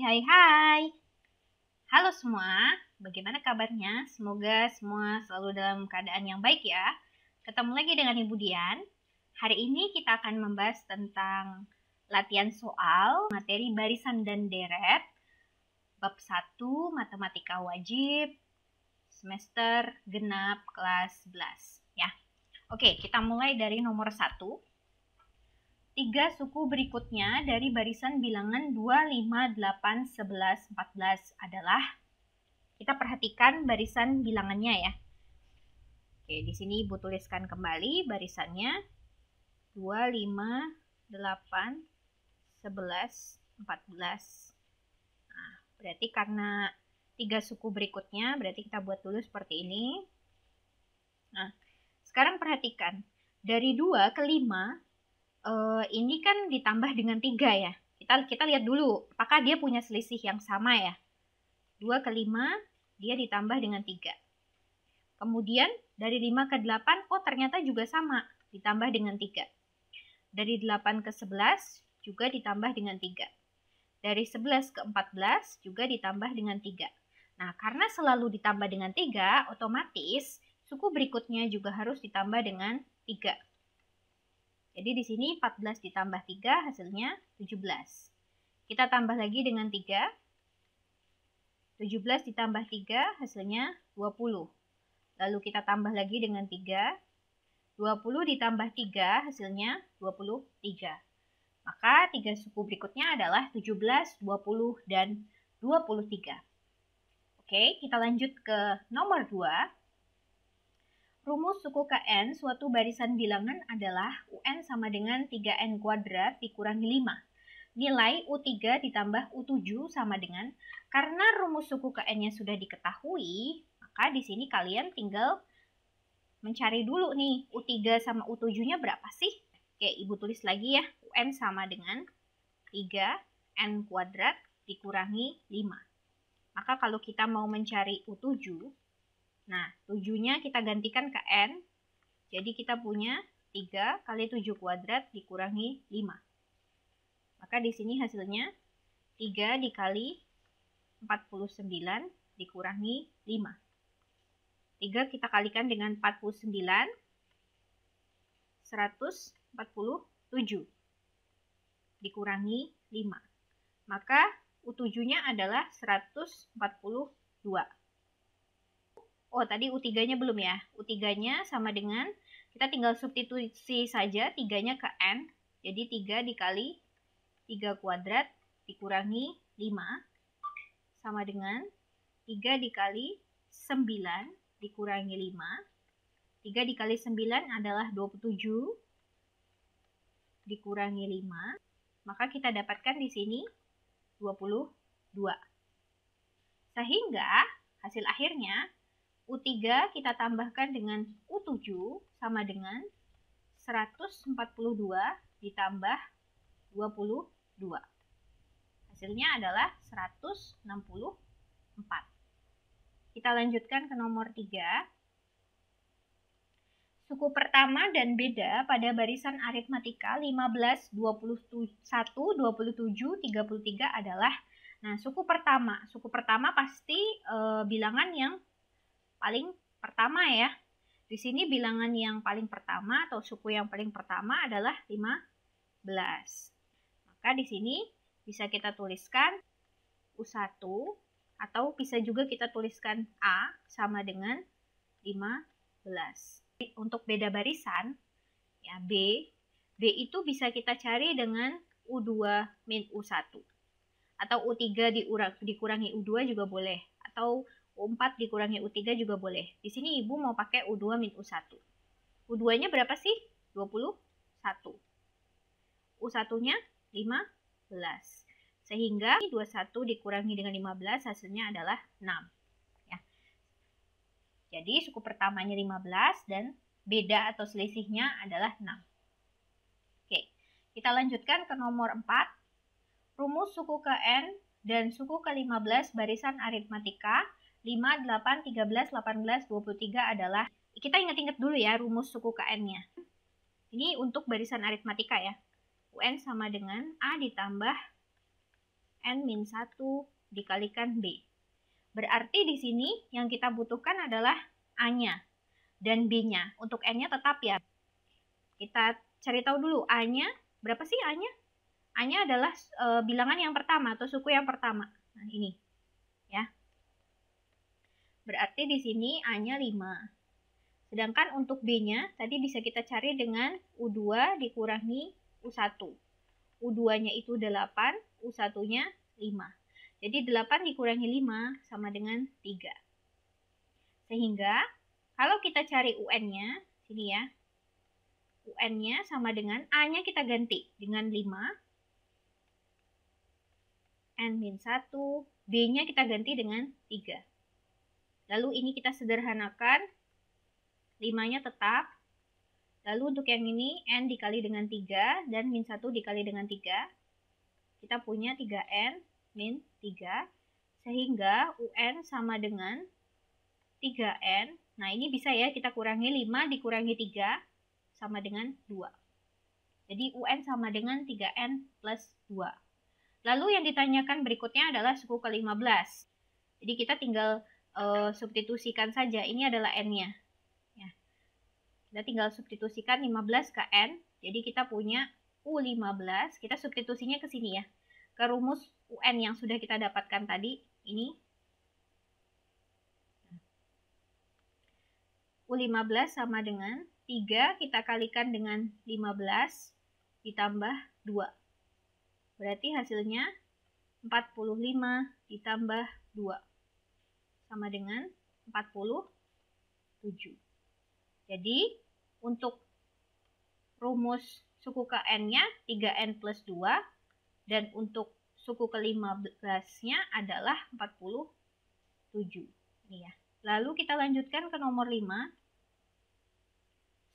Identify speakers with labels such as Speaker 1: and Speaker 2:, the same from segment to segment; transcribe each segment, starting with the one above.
Speaker 1: Hai. Halo semua, bagaimana kabarnya? Semoga semua selalu dalam keadaan yang baik ya. Ketemu lagi dengan Ibu Dian. Hari ini kita akan membahas tentang latihan soal, materi barisan dan deret, bab 1, matematika wajib, semester genap kelas 11 ya. Oke, kita mulai dari nomor 1. 3 suku berikutnya dari barisan bilangan 2, 5, 8, 11, 14 adalah, kita perhatikan barisan bilangannya ya. Oke, di sini Ibu tuliskan kembali barisannya 2, 5, 8, 11, 14. Nah, berarti karena 3 suku berikutnya, berarti kita buat dulu seperti ini. Nah, sekarang perhatikan, dari 2 ke 5, ini kan ditambah dengan 3 ya. Kita lihat dulu, apakah dia punya selisih yang sama ya. 2 ke 5, dia ditambah dengan 3. Kemudian dari 5 ke 8, oh ternyata juga sama, ditambah dengan 3. Dari 8 ke 11, juga ditambah dengan 3. Dari 11 ke 14, juga ditambah dengan 3. Nah, karena selalu ditambah dengan 3, otomatis suku berikutnya juga harus ditambah dengan 3. Jadi di sini 14 ditambah 3 hasilnya 17. Kita tambah lagi dengan 3. 17 ditambah 3 hasilnya 20. Lalu kita tambah lagi dengan 3. 20 ditambah 3 hasilnya 23. Maka 3 suku berikutnya adalah 17, 20, dan 23. Oke, kita lanjut ke nomor 2. Rumus suku Kn suatu barisan bilangan adalah UN sama dengan 3N kuadrat dikurangi 5. Nilai U3 ditambah U7 sama dengan, karena rumus suku Kn-nya sudah diketahui, maka di sini kalian tinggal mencari dulu nih, U3 sama U7-nya berapa sih? Oke, Ibu tulis lagi ya, UN sama dengan 3N kuadrat dikurangi 5. Maka kalau kita mau mencari U7, nah, 7-nya kita gantikan ke N. Jadi kita punya 3 kali 7 kuadrat dikurangi 5. Maka di sini hasilnya 3 dikali 49 dikurangi 5. 3 kita kalikan dengan 49, 147 dikurangi 5. Maka U7-nya adalah 142. Oh, tadi U3-nya belum ya. U3-nya sama dengan, kita tinggal substitusi saja 3-nya ke N. Jadi 3 dikali 3 kuadrat dikurangi 5 sama dengan 3 dikali 9 dikurangi 5. 3 dikali 9 adalah 27 dikurangi 5. Maka kita dapatkan di sini 22. Sehingga hasil akhirnya U3 kita tambahkan dengan U7 sama dengan 142 ditambah 22. Hasilnya adalah 164. Kita lanjutkan ke nomor 3. Suku pertama dan beda pada barisan aritmatika 15, 21, 27, 33 adalah, nah suku pertama pasti bilangan yang paling pertama ya. Di sini bilangan yang paling pertama atau suku yang paling pertama adalah 15. Maka di sini bisa kita tuliskan U1 atau bisa juga kita tuliskan A sama dengan 15. Untuk beda barisan ya B itu bisa kita cari dengan U2 min U1 atau U3 dikurangi U2 juga boleh, atau U4 dikurangi U3 juga boleh. Di sini Ibu mau pakai U2 min U1. U2-nya berapa sih? 21. U1-nya 15. Sehingga 21 dikurangi dengan 15 hasilnya adalah 6. Ya. Jadi suku pertamanya 15 dan beda atau selisihnya adalah 6. Oke, kita lanjutkan ke nomor 4. Rumus suku Kn dan suku ke-15 barisan aritmatika 5, 8, 13, 18, 23 adalah, kita ingat-ingat dulu ya rumus suku Kn-nya. Ini untuk barisan aritmatika ya. UN sama dengan A ditambah N min 1 dikalikan B. Berarti di sini yang kita butuhkan adalah A-nya dan B-nya. Untuk N-nya tetap ya. Kita cari tahu dulu A-nya. Berapa sih A-nya? A-nya adalah bilangan yang pertama atau suku yang pertama. Nah, ini. Ya. Berarti di sini A-nya 5. Sedangkan untuk B-nya tadi bisa kita cari dengan U2 dikurangi U1. U2-nya itu 8, U1-nya 5. Jadi 8 dikurangi 5 sama dengan 3. Sehingga kalau kita cari UN-nya, sini ya. UN-nya sama dengan A-nya kita ganti dengan 5. N min 1. B-nya kita ganti dengan 3. Lalu ini kita sederhanakan. 5-nya tetap. Lalu untuk yang ini N dikali dengan 3 dan min 1 dikali dengan 3. Kita punya 3N min 3, sehingga UN sama dengan 3N. Nah, ini bisa ya kita kurangi 5 dikurangi 3 sama dengan 2. Jadi UN sama dengan 3N plus 2. Lalu yang ditanyakan berikutnya adalah suku ke-15. Jadi kita tinggal substitusikan saja. Ini adalah N-nya. Ya. Kita tinggal substitusikan 15 ke N. Jadi kita punya U15. Kita substitusinya ke sini ya. Ke rumus UN yang sudah kita dapatkan tadi, ini U15 sama dengan 3 kita kalikan dengan 15 ditambah 2. Berarti hasilnya 45 ditambah 2 sama dengan 47. Jadi untuk rumus suku ke N-nya 3N plus 2. Dan untuk suku ke-15-nya adalah 47. Ini ya. Lalu kita lanjutkan ke nomor 5.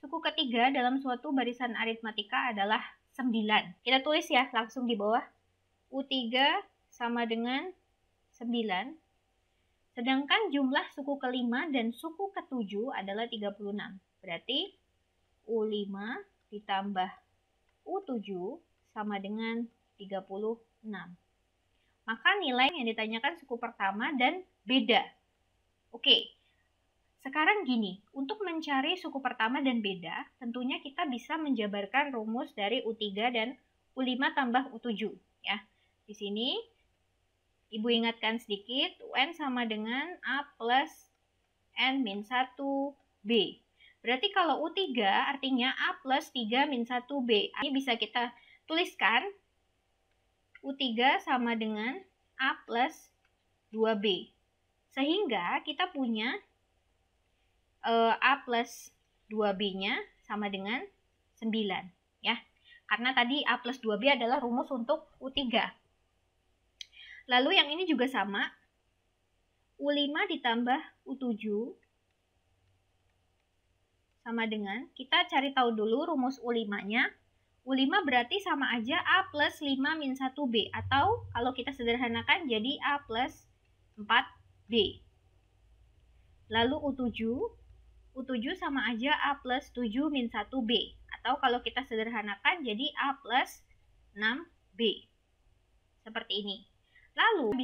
Speaker 1: Suku ketiga dalam suatu barisan aritmatika adalah 9. Kita tulis ya langsung di bawah. U3 sama dengan 9. Sedangkan jumlah suku ke-5 dan suku ke-7 adalah 36. Berarti U5 ditambah U7 sama dengan 36. Maka nilai yang ditanyakan suku pertama dan beda. Oke, sekarang gini, untuk mencari suku pertama dan beda, tentunya kita bisa menjabarkan rumus dari U3 dan U5 tambah U7. Ya. Di sini, Ibu ingatkan sedikit, UN sama dengan A plus N min 1B. Berarti kalau U3 artinya A plus 3 min 1B. Ini bisa kita tuliskan U3 sama dengan A plus 2B. Sehingga kita punya A plus 2B-nya sama dengan 9. Ya. Karena tadi A plus 2B adalah rumus untuk U3. Lalu yang ini juga sama. U5 ditambah U7 sama dengan, kita cari tahu dulu rumus U5-nya. U5 berarti sama aja A plus 5 min 1B. Atau kalau kita sederhanakan jadi A plus 4B. Lalu U7 sama aja A plus 7 min 1B. Atau kalau kita sederhanakan jadi A plus 6B. Seperti ini. Lalu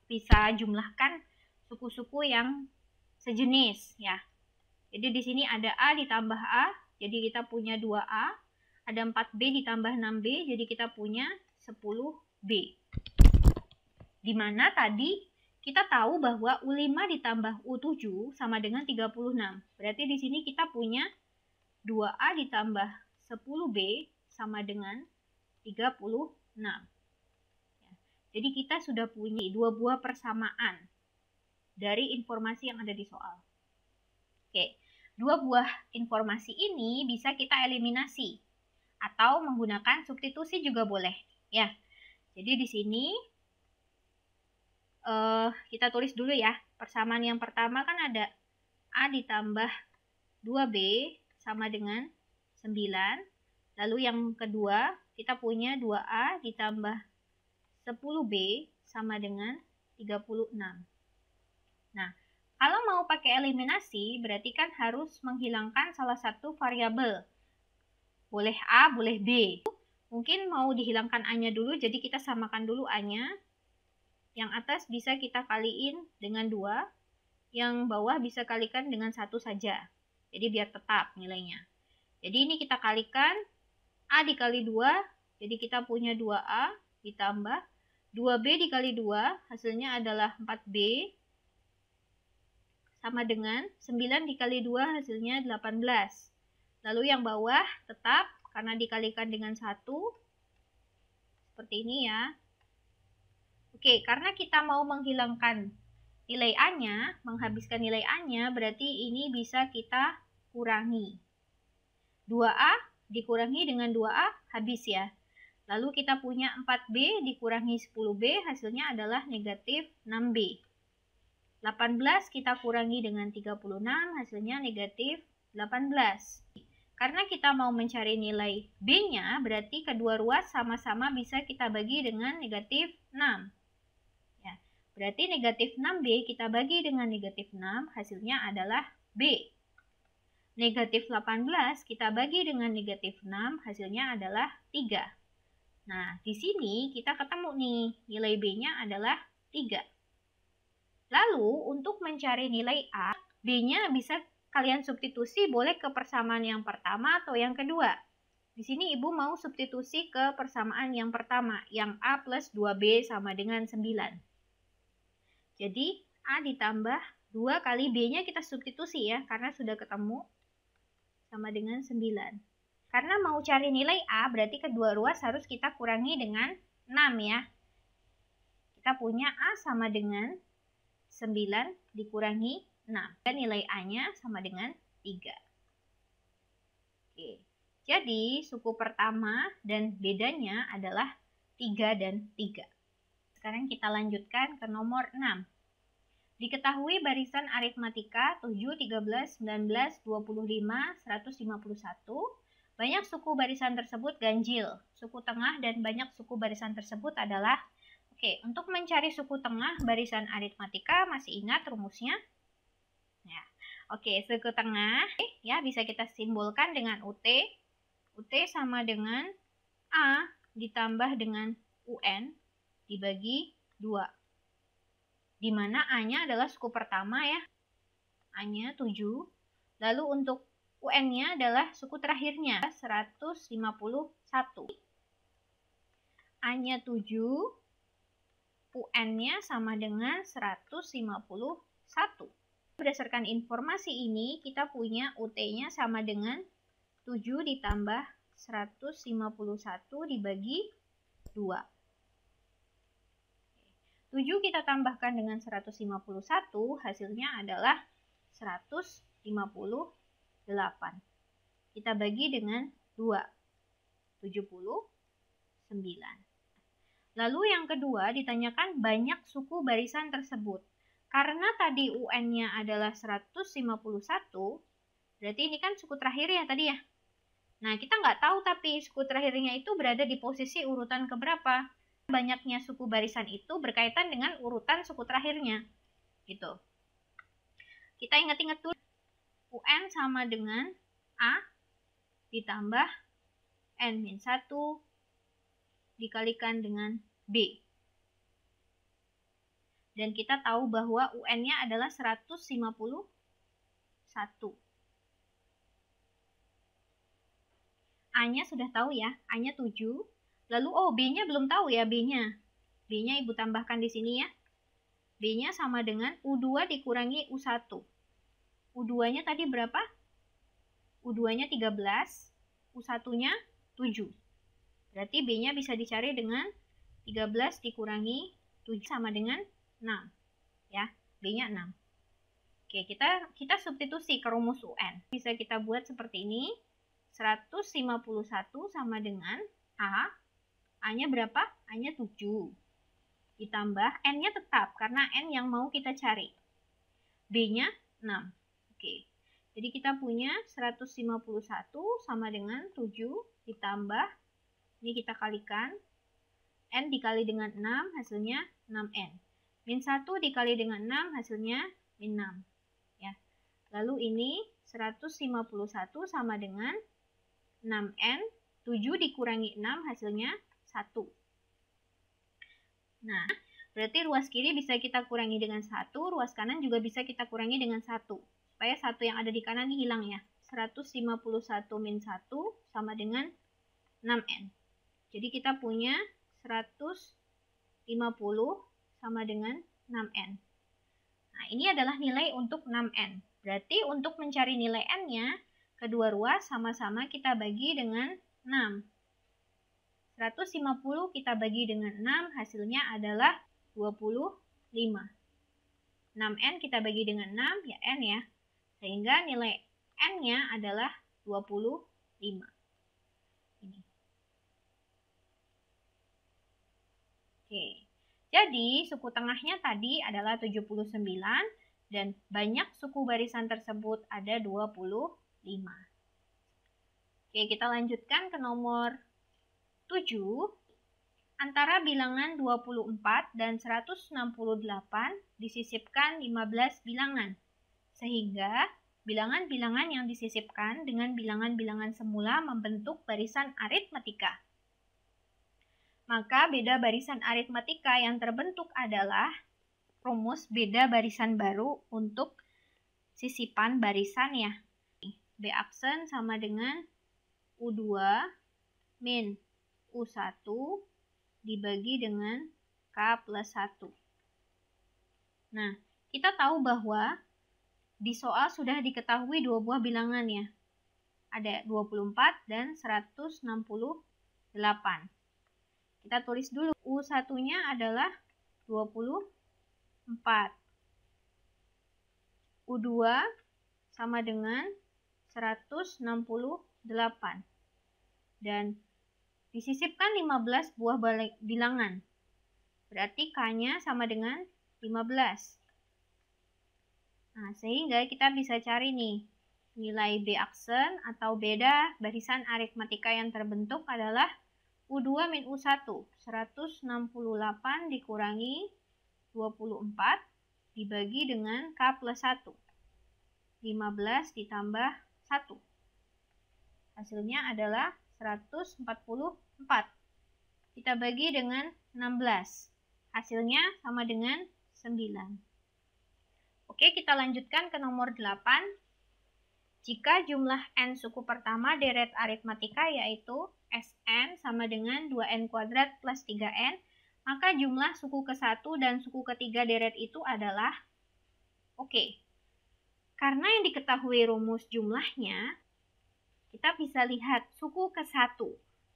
Speaker 1: bisa jumlahkan suku-suku yang sejenis ya. Jadi di sini ada A ditambah A, jadi kita punya 2A. Ada 4B ditambah 6B, jadi kita punya 10B. Dimana tadi kita tahu bahwa U5 ditambah U7 sama dengan 36. Berarti di sini kita punya 2A ditambah 10B sama dengan 36. Jadi kita sudah punya dua buah persamaan dari informasi yang ada di soal. Oke, dua buah informasi ini bisa kita eliminasi. Atau menggunakan substitusi juga boleh ya. Jadi di sini kita tulis dulu ya. Persamaan yang pertama kan ada A ditambah 2B sama dengan 9. Lalu yang kedua kita punya 2A ditambah 10B sama dengan 36. Nah, kalau mau pakai eliminasi berarti kan harus menghilangkan salah satu variabel. Boleh A, boleh B. Mungkin mau dihilangkan A-nya dulu, jadi kita samakan dulu A-nya. Yang atas bisa kita kaliin dengan 2, yang bawah bisa kalikan dengan 1 saja. Jadi biar tetap nilainya. Jadi ini kita kalikan, A dikali 2, jadi kita punya 2A ditambah 2B dikali 2, hasilnya adalah 4B, sama dengan 9 dikali 2, hasilnya 18. Lalu yang bawah tetap, karena dikalikan dengan 1, seperti ini ya. Oke, karena kita mau menghilangkan nilai A-nya, menghabiskan nilai A-nya, berarti ini bisa kita kurangi. 2A dikurangi dengan 2A, habis ya. Lalu kita punya 4B dikurangi 10B, hasilnya adalah negatif 6B. 18 kita kurangi dengan 36, hasilnya negatif 18. Karena kita mau mencari nilai B-nya, berarti kedua ruas sama-sama bisa kita bagi dengan negatif 6. Ya, berarti negatif 6B kita bagi dengan negatif 6, hasilnya adalah B. Negatif 18 kita bagi dengan negatif 6, hasilnya adalah 3. Nah, di sini kita ketemu nih, nilai B-nya adalah 3. Lalu, untuk mencari nilai A, B-nya bisa kalian substitusi boleh ke persamaan yang pertama atau yang kedua. Di sini Ibu mau substitusi ke persamaan yang pertama, yang A plus 2B sama dengan 9. Jadi, A ditambah 2 kali B-nya kita substitusi ya, karena sudah ketemu sama dengan 9. Karena mau cari nilai A, berarti kedua ruas harus kita kurangi dengan 6 ya. Kita punya A sama dengan 9 dikurangi 6. Dan nilai A-nya sama dengan 3. Oke. Jadi, suku pertama dan bedanya adalah 3 dan 3. Sekarang kita lanjutkan ke nomor 6. Diketahui barisan aritmatika 7, 13, 19, 25, 151. Banyak suku barisan tersebut ganjil. Suku tengah dan banyak suku barisan tersebut adalah, oke, untuk mencari suku tengah barisan aritmatika, masih ingat rumusnya? Ya. Oke, suku tengah ya bisa kita simbolkan dengan UT. UT sama dengan A ditambah dengan UN dibagi 2. Di mana A-nya adalah suku pertama ya. A-nya 7. Lalu untuk UN-nya adalah suku terakhirnya, 151. A-nya 7, UN-nya sama dengan 151. Berdasarkan informasi ini, kita punya UT-nya sama dengan 7 ditambah 151 dibagi 2. 7 kita tambahkan dengan 151, hasilnya adalah 158. Kita bagi dengan 2, 79. Lalu yang kedua ditanyakan banyak suku barisan tersebut. Karena tadi UN-nya adalah 151, berarti ini kan suku terakhir ya tadi ya. Nah, kita nggak tahu tapi suku terakhirnya itu berada di posisi urutan keberapa. Banyaknya suku barisan itu berkaitan dengan urutan suku terakhirnya. Gitu. Kita ingat-ingat dulu. UN sama dengan A ditambah N-1 dikalikan dengan B. Dan kita tahu bahwa UN-nya adalah 151. A-nya sudah tahu ya, A-nya 7. Lalu, B-nya belum tahu ya, B-nya. B-nya Ibu tambahkan di sini ya. B-nya sama dengan U2 dikurangi U1. U2-nya tadi berapa? U2-nya 13, U1-nya 7. Berarti B-nya bisa dicari dengan 13 dikurangi 7 sama dengan 6. Ya, B-nya 6. Oke, kita substitusi ke rumus UN. Bisa kita buat seperti ini. 151 sama dengan A. A-nya berapa? A-nya 7. Ditambah N-nya tetap, karena N yang mau kita cari. B-nya 6. Oke. Jadi kita punya 151 sama dengan 7 ditambah, ini kita kalikan, N dikali dengan 6 hasilnya 6N. Min 1 dikali dengan 6 hasilnya min 6. Ya. Lalu ini 151 sama dengan 6N, 7 dikurangi 6 hasilnya 1. Nah, Berarti ruas kiri bisa kita kurangi dengan 1, ruas kanan juga bisa kita kurangi dengan 1. Supaya 1 yang ada di kanan ini hilang ya. 151 min 1 sama dengan 6N. Jadi kita punya 150 sama dengan 6N. Nah, ini adalah nilai untuk 6N. Berarti untuk mencari nilai N-nya, kedua ruas sama-sama kita bagi dengan 6. 150 kita bagi dengan 6, hasilnya adalah 25. 6N kita bagi dengan 6, ya N ya. Sehingga nilai N-nya adalah 25. Ini. Oke. Jadi, suku tengahnya tadi adalah 79 dan banyak suku barisan tersebut ada 25. Oke, kita lanjutkan ke nomor 7. Antara bilangan 24 dan 168 disisipkan 15 bilangan, sehingga bilangan-bilangan yang disisipkan dengan bilangan-bilangan semula membentuk barisan aritmatika. Maka beda barisan aritmatika yang terbentuk adalah rumus beda barisan baru untuk sisipan barisan ya. B aksen sama dengan U2 min U1 dibagi dengan K plus 1. Nah, kita tahu bahwa di soal sudah diketahui dua buah bilangan ya. Ada 24 dan 168. Kita tulis dulu. U1-nya adalah 24. U2 sama dengan 168. Dan disisipkan 15 buah bilangan. Berarti K-nya sama dengan 15. Nah, sehingga kita bisa cari nih, nilai B aksen atau beda barisan aritmatika yang terbentuk adalah U2 min U1. 168 dikurangi 24 dibagi dengan K plus 1. 15 ditambah 1. Hasilnya adalah 144. Kita bagi dengan 16. Hasilnya sama dengan 9. Oke, kita lanjutkan ke nomor 8. Jika jumlah N suku pertama deret aritmatika yaitu Sn sama dengan 2N kuadrat plus 3N, maka jumlah suku ke-1 dan suku ke-3 deret itu adalah karena yang diketahui rumus jumlahnya, kita bisa lihat suku ke-1.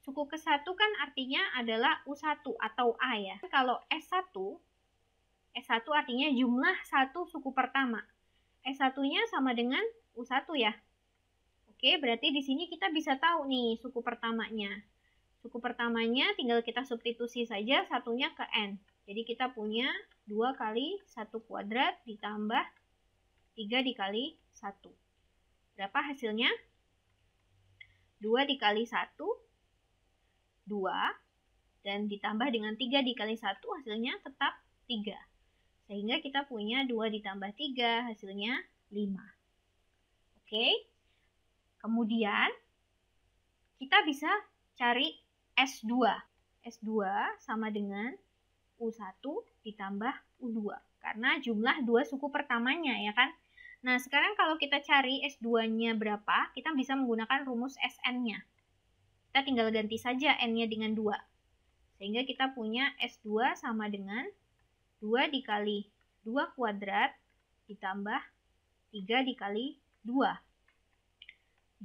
Speaker 1: Suku ke-1 kan artinya adalah U1 atau A ya. Kalau S1 artinya jumlah satu suku pertama. S1-nya sama dengan U1 ya. Oke, berarti di sini kita bisa tahu nih suku pertamanya. Suku pertamanya tinggal kita substitusi saja satunya ke N. Jadi kita punya 2 kali 1 kuadrat ditambah 3 dikali 1. Berapa hasilnya? 2 dikali 1, 2, dan ditambah dengan 3 dikali 1 hasilnya tetap 3. Sehingga kita punya 2 ditambah 3 hasilnya 5. Oke. Kemudian kita bisa cari S2. S2 sama dengan U1 ditambah U2. Karena jumlah 2 suku pertamanya ya kan. Nah, sekarang kalau kita cari S2-nya berapa, kita bisa menggunakan rumus Sn-nya. Kita tinggal ganti saja N-nya dengan 2. Sehingga kita punya S2 sama dengan 2 dikali 2 kuadrat ditambah 3 dikali 2.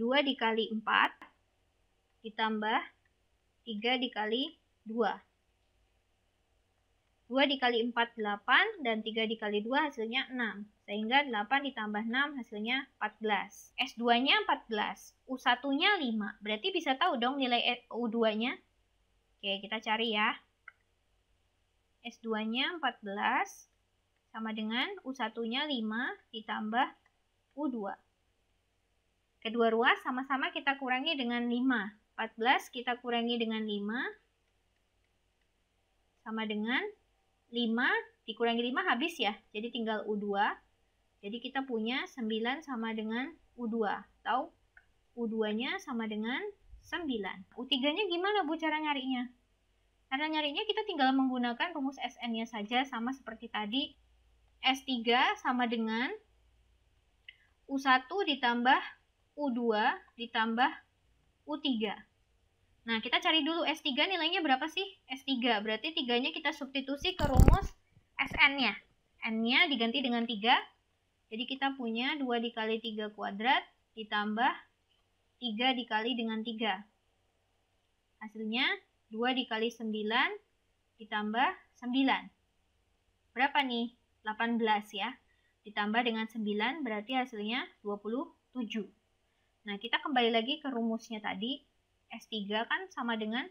Speaker 1: 2 dikali 4 ditambah 3 dikali 2. 2 dikali 4, 8, dan 3 dikali 2 hasilnya 6. Sehingga 8 ditambah 6 hasilnya 14. S2-nya 14, U1-nya 5. Berarti bisa tahu dong nilai U2-nya. Oke, kita cari ya. S2-nya 14 sama dengan U1-nya 5 ditambah U2. Kedua ruas sama-sama kita kurangi dengan 5. 14 kita kurangi dengan 5 sama dengan 5 dikurangi 5 habis ya, jadi tinggal U2. Jadi kita punya 9 sama dengan U2, atau U2-nya sama dengan 9. U3-nya gimana Bu cara nyarinya? Cara nyarinya kita tinggal menggunakan rumus SN-nya saja, sama seperti tadi. S3 sama dengan U1 ditambah U2 ditambah U3. Nah, kita cari dulu S3 nilainya berapa sih? S3, berarti 3-nya kita substitusi ke rumus SN-nya. N-nya diganti dengan 3. Jadi kita punya 2 dikali 3 kuadrat ditambah 3 dikali dengan 3. Hasilnya 2 dikali 9 ditambah 9. Berapa nih? 18 ya. Ditambah dengan 9 berarti hasilnya 27. Nah, kita kembali lagi ke rumusnya tadi. S3 kan sama dengan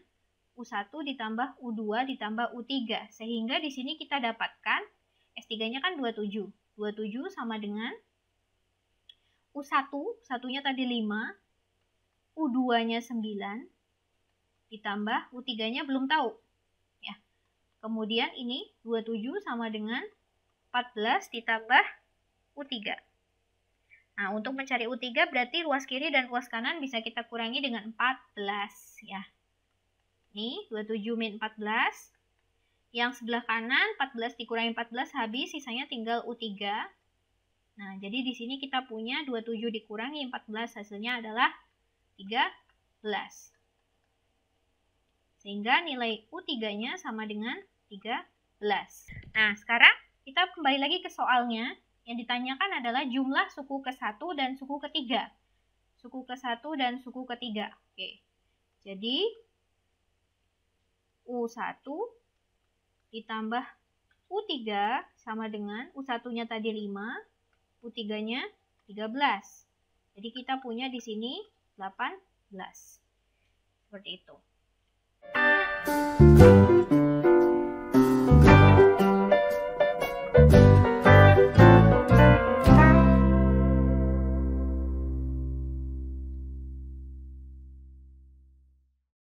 Speaker 1: U1 ditambah U2 ditambah U3. Sehingga di sini kita dapatkan S3-nya kan 27. 27 sama dengan U1, satunya tadi 5, U2-nya 9, ditambah U3-nya belum tahu. Ya. Kemudian ini 27 sama dengan 14 ditambah U3. Nah, untuk mencari U3 berarti ruas kiri dan ruas kanan bisa kita kurangi dengan 14 ya. Ini 27 min 14. Yang sebelah kanan 14 dikurangi 14 habis, sisanya tinggal U3. Nah, jadi di sini kita punya 27 dikurangi 14 hasilnya adalah 13. Sehingga nilai U3-nya sama dengan 13. Nah, sekarang kita kembali lagi ke soalnya. Yang ditanyakan adalah jumlah suku ke-1 dan suku ke-3. Suku ke-1 dan suku ke-3. Oke. Jadi U1 ditambah U3 sama dengan U1-nya tadi 5, U3-nya 13. Jadi kita punya di sini 18. Seperti itu.